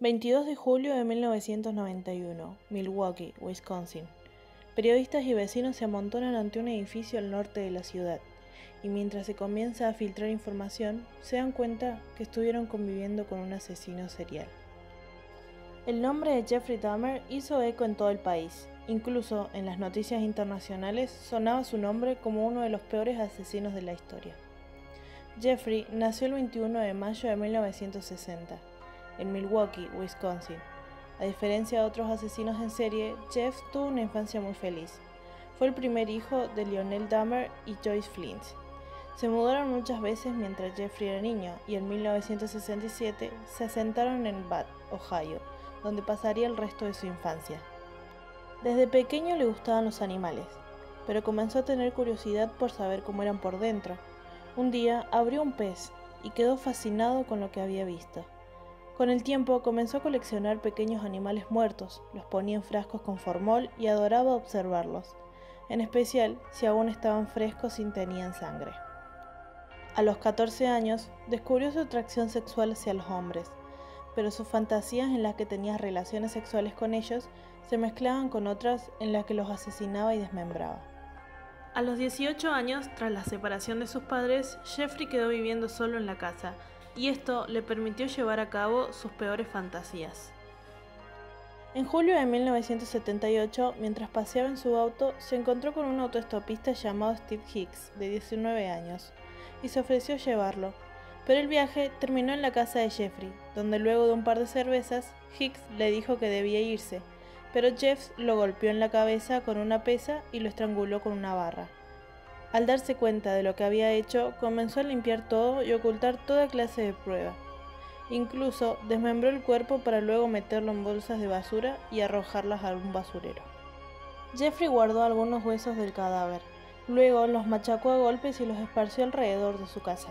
22 de julio de 1991, Milwaukee, Wisconsin. Periodistas y vecinos se amontonan ante un edificio al norte de la ciudad, y mientras se comienza a filtrar información, se dan cuenta que estuvieron conviviendo con un asesino serial. El nombre de Jeffrey Dahmer hizo eco en todo el país. Incluso en las noticias internacionales sonaba su nombre como uno de los peores asesinos de la historia. Jeffrey nació el 21 de mayo de 1960, en Milwaukee, Wisconsin. A diferencia de otros asesinos en serie, Jeff tuvo una infancia muy feliz. Fue el primer hijo de Lionel Dahmer y Joyce Flint. Se mudaron muchas veces mientras Jeffrey era niño y en 1967 se asentaron en Bath, Ohio, donde pasaría el resto de su infancia. Desde pequeño le gustaban los animales, pero comenzó a tener curiosidad por saber cómo eran por dentro. Un día abrió un pez y quedó fascinado con lo que había visto. Con el tiempo comenzó a coleccionar pequeños animales muertos, los ponía en frascos con formol y adoraba observarlos, en especial si aún estaban frescos y tenían sangre. A los 14 años descubrió su atracción sexual hacia los hombres, pero sus fantasías en las que tenía relaciones sexuales con ellos se mezclaban con otras en las que los asesinaba y desmembraba. A los 18 años, tras la separación de sus padres, Jeffrey quedó viviendo solo en la casa, y esto le permitió llevar a cabo sus peores fantasías. En julio de 1978, mientras paseaba en su auto, se encontró con un autoestopista llamado Steve Hicks, de 19 años, y se ofreció llevarlo. Pero el viaje terminó en la casa de Jeffrey, donde luego de un par de cervezas, Hicks le dijo que debía irse, pero Jeff lo golpeó en la cabeza con una pesa y lo estranguló con una barra. Al darse cuenta de lo que había hecho, comenzó a limpiar todo y ocultar toda clase de prueba. Incluso desmembró el cuerpo para luego meterlo en bolsas de basura y arrojarlas a un basurero. Jeffrey guardó algunos huesos del cadáver, luego los machacó a golpes y los esparció alrededor de su casa.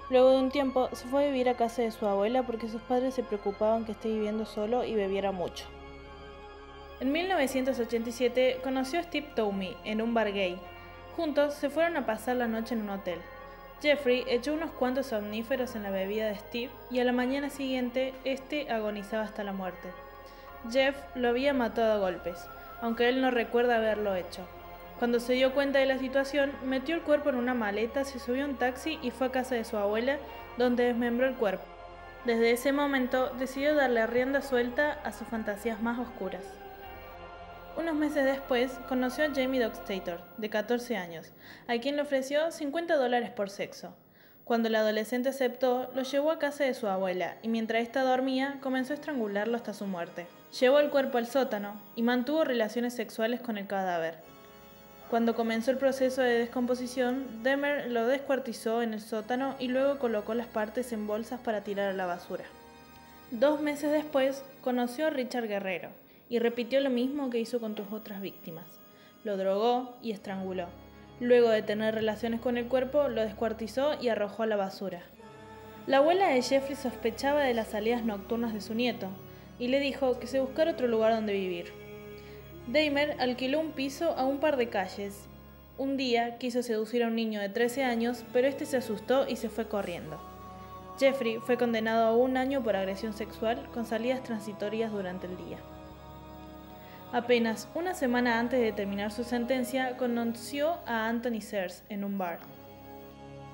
Luego de un tiempo, se fue a vivir a casa de su abuela porque sus padres se preocupaban que esté viviendo solo y bebiera mucho. En 1987 conoció a Steve Toomey en un bar gay. Juntos se fueron a pasar la noche en un hotel. Jeffrey echó unos cuantos somníferos en la bebida de Steve y a la mañana siguiente, este agonizaba hasta la muerte. Jeff lo había matado a golpes, aunque él no recuerda haberlo hecho. Cuando se dio cuenta de la situación, metió el cuerpo en una maleta, se subió a un taxi y fue a casa de su abuela, donde desmembró el cuerpo. Desde ese momento decidió darle rienda suelta a sus fantasías más oscuras. Unos meses después, conoció a Jamie Dockstader, de 14 años, a quien le ofreció $50 por sexo. Cuando el adolescente aceptó, lo llevó a casa de su abuela y mientras ésta dormía, comenzó a estrangularlo hasta su muerte. Llevó el cuerpo al sótano y mantuvo relaciones sexuales con el cadáver. Cuando comenzó el proceso de descomposición, Dahmer lo descuartizó en el sótano y luego colocó las partes en bolsas para tirar a la basura. 2 meses después, conoció a Richard Guerrero y repitió lo mismo que hizo con sus otras víctimas. Lo drogó y estranguló. Luego de tener relaciones con el cuerpo, lo descuartizó y arrojó a la basura. La abuela de Jeffrey sospechaba de las salidas nocturnas de su nieto y le dijo que se buscara otro lugar donde vivir. Dahmer alquiló un piso a un par de calles. Un día quiso seducir a un niño de 13 años, pero este se asustó y se fue corriendo. Jeffrey fue condenado a 1 año por agresión sexual con salidas transitorias durante el día. Apenas una semana antes de terminar su sentencia, conoció a Anthony Sears en un bar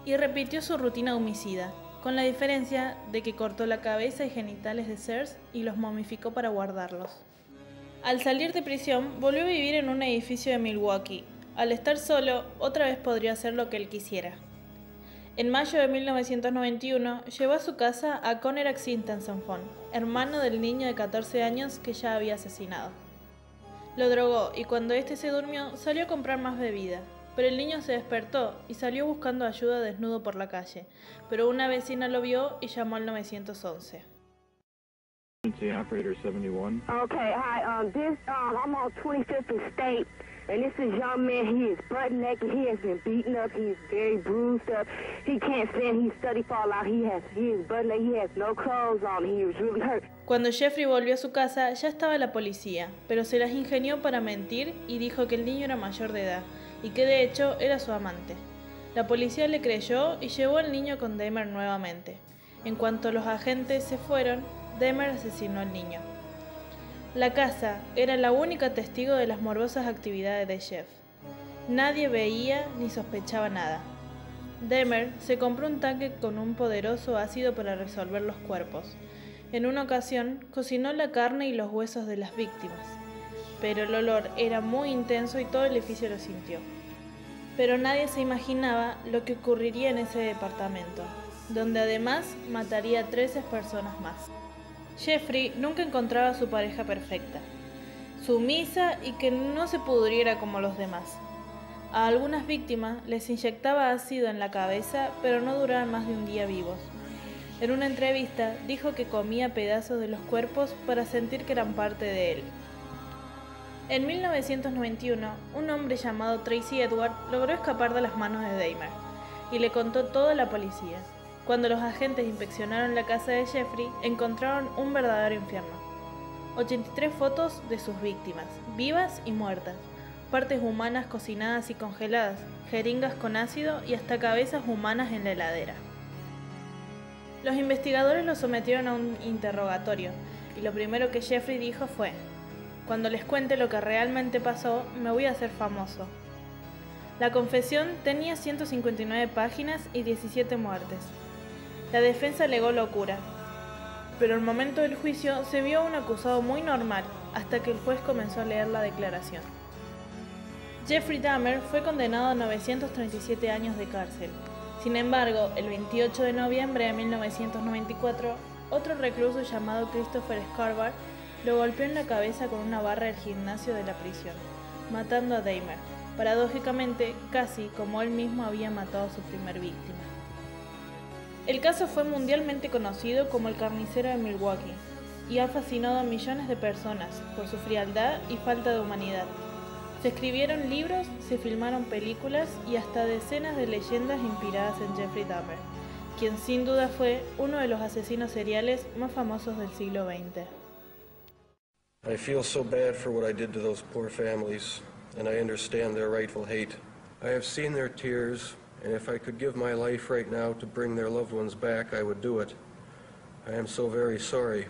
y repitió su rutina homicida, con la diferencia de que cortó la cabeza y genitales de Sears y los momificó para guardarlos. Al salir de prisión, volvió a vivir en un edificio de Milwaukee. Al estar solo, otra vez podría hacer lo que él quisiera. En mayo de 1991, llevó a su casa a Conner Axington-Sanfon, hermano del niño de 14 años que ya había asesinado. Lo drogó y cuando este se durmió, salió a comprar más bebida. Pero el niño se despertó y salió buscando ayuda desnudo por la calle, pero una vecina lo vio y llamó al 911. Operator 71. Okay, hi. I'm on 25th and State, and this is young man. He is butt naked. He has been beaten up. He is very bruised up. He can't stand. He's study fall out. He is butt naked. He has no clothes on. He was really hurt. Cuando Jeffrey volvió a su casa, ya estaba la policía, pero se las ingenió para mentir y dijo que el niño era mayor de edad y que de hecho era su amante. La policía le creyó y llevó al niño con Dahmer nuevamente. En cuanto los agentes se fueron, Dahmer asesinó al niño. La casa era la única testigo de las morbosas actividades de Jeff. Nadie veía ni sospechaba nada. Dahmer se compró un tanque con un poderoso ácido para resolver los cuerpos. En una ocasión, cocinó la carne y los huesos de las víctimas, pero el olor era muy intenso y todo el edificio lo sintió. Pero nadie se imaginaba lo que ocurriría en ese departamento, donde además mataría a 13 personas más. Jeffrey nunca encontraba a su pareja perfecta, sumisa y que no se pudriera como los demás. A algunas víctimas les inyectaba ácido en la cabeza, pero no duraban más de un día vivos. En una entrevista dijo que comía pedazos de los cuerpos para sentir que eran parte de él. En 1991, un hombre llamado Tracy Edward logró escapar de las manos de Dahmer y le contó todo a la policía. Cuando los agentes inspeccionaron la casa de Jeffrey, encontraron un verdadero infierno. 83 fotos de sus víctimas, vivas y muertas, partes humanas cocinadas y congeladas, jeringas con ácido y hasta cabezas humanas en la heladera. Los investigadores lo sometieron a un interrogatorio y lo primero que Jeffrey dijo fue: "Cuando les cuente lo que realmente pasó, me voy a hacer famoso". La confesión tenía 159 páginas y 17 muertes. La defensa alegó locura, pero al momento del juicio se vio a un acusado muy normal hasta que el juez comenzó a leer la declaración. Jeffrey Dahmer fue condenado a 937 años de cárcel. Sin embargo, el 28 de noviembre de 1994, otro recluso llamado Christopher Scarbar lo golpeó en la cabeza con una barra del gimnasio de la prisión, matando a Dahmer, paradójicamente casi como él mismo había matado a su primer víctima. El caso fue mundialmente conocido como el carnicero de Milwaukee y ha fascinado a millones de personas por su frialdad y falta de humanidad. Se escribieron libros, se filmaron películas y hasta decenas de leyendas inspiradas en Jeffrey Dahmer, quien sin duda fue uno de los asesinos seriales más famosos del siglo XX. I feel so bad for what I did to those poor families, and I understand their rightful hate. I have seen their tears, and if I could give my life right now to bring their loved ones back, I would do it. I am so very sorry.